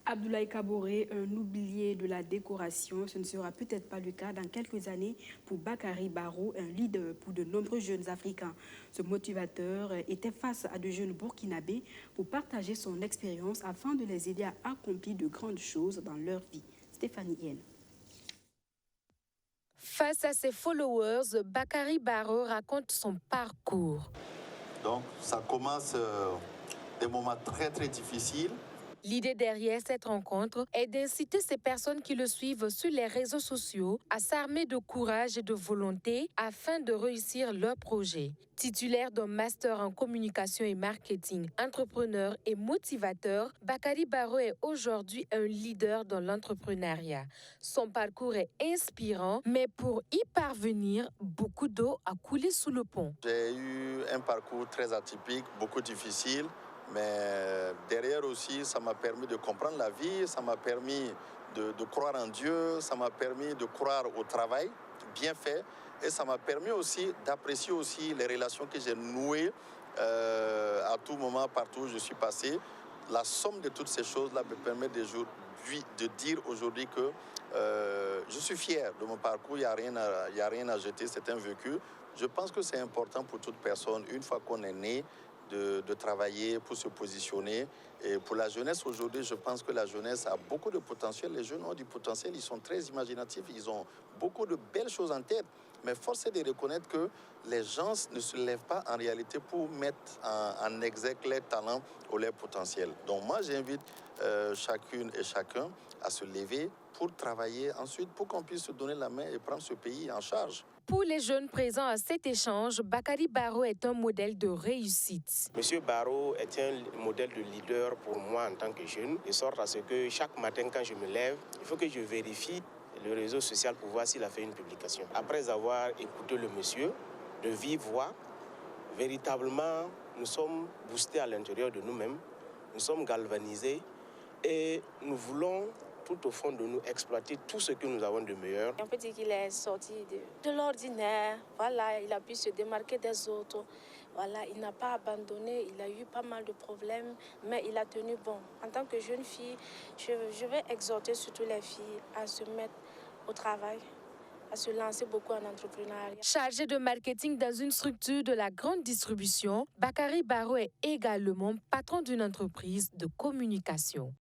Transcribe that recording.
Abdoulaye Kaboré, un oublié de la décoration, ce ne sera peut-être pas le cas dans quelques années pour Bakary Barrow, un leader pour de nombreux jeunes Africains. Ce motivateur était face à de jeunes Burkinabés pour partager son expérience afin de les aider à accomplir de grandes choses dans leur vie. Stéphanie Yen. Face à ses followers, Bakary Barrow raconte son parcours. Donc, ça commence des moments très difficiles. L'idée derrière cette rencontre est d'inciter ces personnes qui le suivent sur les réseaux sociaux à s'armer de courage et de volonté afin de réussir leur projet. Titulaire d'un master en communication et marketing, entrepreneur et motivateur, Bakary Barrow est aujourd'hui un leader dans l'entrepreneuriat. Son parcours est inspirant, mais pour y parvenir, beaucoup d'eau a coulé sous le pont. J'ai eu un parcours très atypique, beaucoup difficile. Mais derrière aussi, ça m'a permis de comprendre la vie, ça m'a permis de croire en Dieu, ça m'a permis de croire au travail bien fait et ça m'a permis aussi d'apprécier aussi les relations que j'ai nouées à tout moment, partout où je suis passé. La somme de toutes ces choses-là me permet de dire aujourd'hui que je suis fier de mon parcours, il n'y a rien à jeter, c'est un vécu. Je pense que c'est important pour toute personne, une fois qu'on est né, de travailler pour se positionner. Et pour la jeunesse aujourd'hui, je pense que la jeunesse a beaucoup de potentiel. Les jeunes ont du potentiel, ils sont très imaginatifs, ils ont beaucoup de belles choses en tête. Mais force est de reconnaître que les gens ne se lèvent pas en réalité pour mettre en exergue leurs talents ou leurs potentiels. Donc moi, j'invite chacune et chacun à se lever pour travailler ensuite, pour qu'on puisse se donner la main et prendre ce pays en charge. Pour les jeunes présents à cet échange, Bakary Barrow est un modèle de réussite. Monsieur Barrow est un modèle de leader pour moi en tant que jeune, de sorte à ce que chaque matin quand je me lève, il faut que je vérifie le réseau social pour voir s'il a fait une publication. Après avoir écouté le monsieur de vive voix, véritablement, nous sommes boostés à l'intérieur de nous-mêmes, nous sommes galvanisés et nous voulons tout au fond de nous exploiter tout ce que nous avons de meilleur. On peut dire qu'il est sorti de l'ordinaire. Voilà, il a pu se démarquer des autres. Voilà, il n'a pas abandonné, il a eu pas mal de problèmes, mais il a tenu bon. En tant que jeune fille, je vais exhorter surtout les filles à se mettre au travail, à se lancer beaucoup en entrepreneuriat. Chargé de marketing dans une structure de la grande distribution, Bakary Barrow est également patron d'une entreprise de communication.